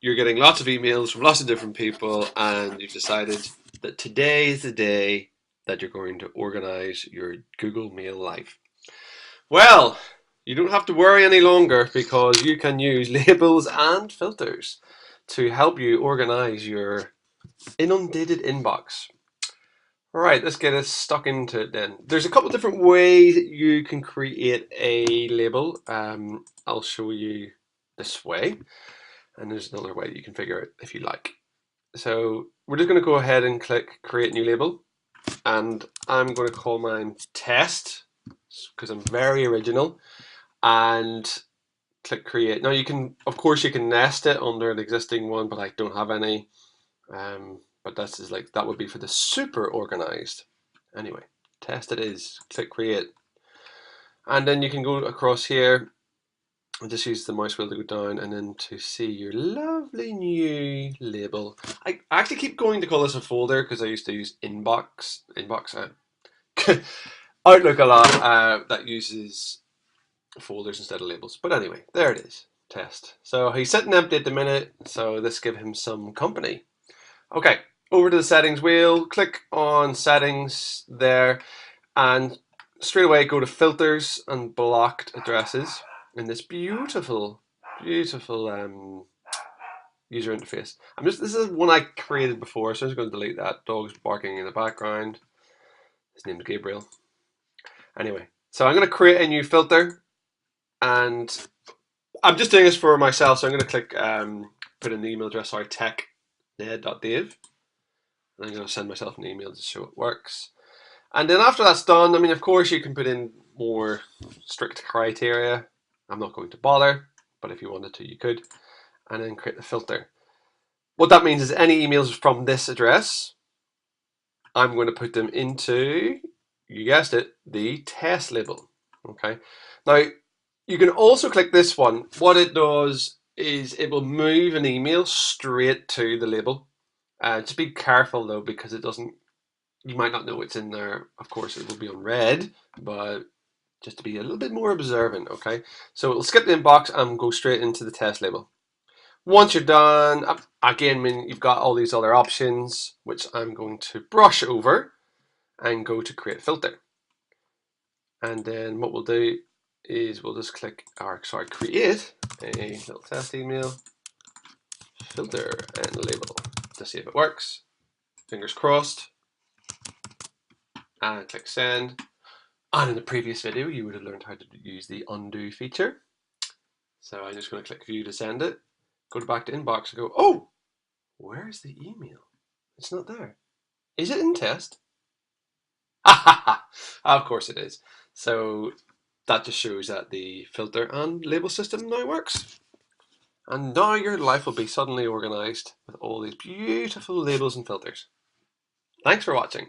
you're getting lots of emails from lots of different people, and you've decided that today is the day that you're going to organize your Google Mail life. Well, you don't have to worry any longer because you can use labels and filters to help you organize your inundated inbox. All right, let's get us stuck into it then. There's a couple different ways that you can create a label. I'll show you this way, and there's another way that you can figure it if you like. So we're just going to go ahead and click create new label, and I'm going to call mine test because I'm very original, and click create. Now you can, of course, you can nest it under an existing one, but I don't have any. But that's just like that would be for the super organized. Anyway, test it is. Click create, and then you can go across here and just use the mouse wheel to go down, and then to see your lovely new label. I actually keep going to call this a folder because I used to use inbox Outlook a lot that uses folders instead of labels. But anyway, there it is. Test. So he's sitting empty at the minute, so this give him some company. Okay, over to the settings wheel, click on settings there, and straight away go to filters and blocked addresses in this beautiful, beautiful user interface. This is one I created before, so I'm just going to delete that. Dog's barking in the background. His name's Gabriel. Anyway, so I'm going to create a new filter, and I'm just doing this for myself, so I'm going to click put in the email address, sorry, tech.ned.dave. And I'm going to send myself an email to show it works. And then after that's done, I mean, of course, you can put in more strict criteria. I'm not going to bother, but if you wanted to, you could. And then create the filter. What that means is any emails from this address, I'm going to put them into, you guessed it, the test label. Okay. Now, you can also click this one. What it does is it will move an email straight to the label. Just be careful though, because it doesn't, you might not know it's in there. Of course, it will be on red, but just to be a little bit more observant, okay? So it'll skip the inbox and go straight into the test label. Once you're done, again, I mean, you've got all these other options, which I'm going to brush over and go to create filter. And then what we'll do is we'll just click, create a little test email, filter and label to see if it works. Fingers crossed. And click send. And in the previous video, you would have learned how to use the undo feature. So I'm just going to click view to send it, go back to inbox and go, oh, where's the email? It's not there. Is it in test? Of course it is. So that just shows that the filter and label system now works. And now your life will be suddenly organized with all these beautiful labels and filters. Thanks for watching.